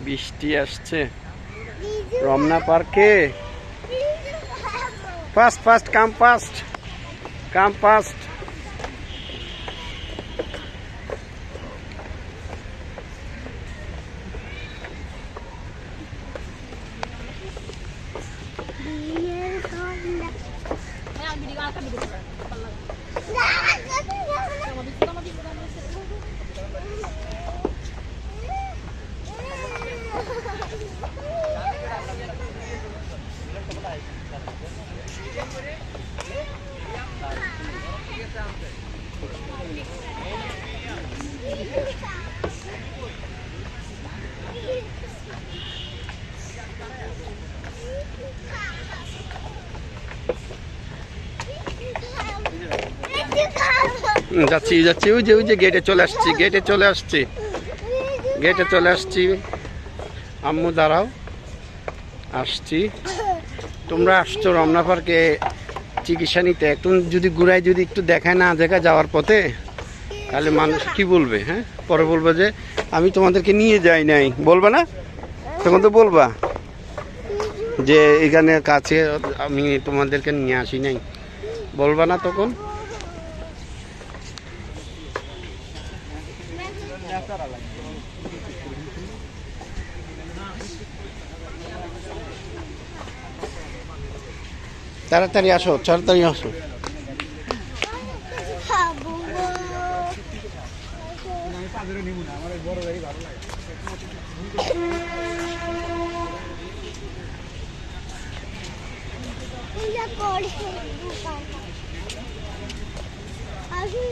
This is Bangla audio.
বৃষ্টি আসছে রমনা পার্কে। ফাস্ট ফাস্ট কাম ফাস্ট, কাম ফাস্ট। যাচ্ছি যাচ্ছি, ওই যে ওই যে গেটে চলে আসছি, গেটে চলে আসছি, গেটে চলে আসছি। আম্মু দাঁড়াও, আসছি। তোমরা আসছো রমনা পার্কে চিকিৎসা নিতে, একটু যদি ঘুরাই যদি একটু দেখায় না দেখা যাওয়ার পথে, তাহলে মানুষ কি বলবে? হ্যাঁ, পরে বলবে যে আমি তোমাদেরকে নিয়ে যাই নাই, বলবে না? তখন তো বলবা যে এখানে কাছে আমি তোমাদেরকে নিয়ে আসি নাই, বলবা না তখন? তাড়াতাড়ি আসো, তাড়াতাড়ি আসো। আসুন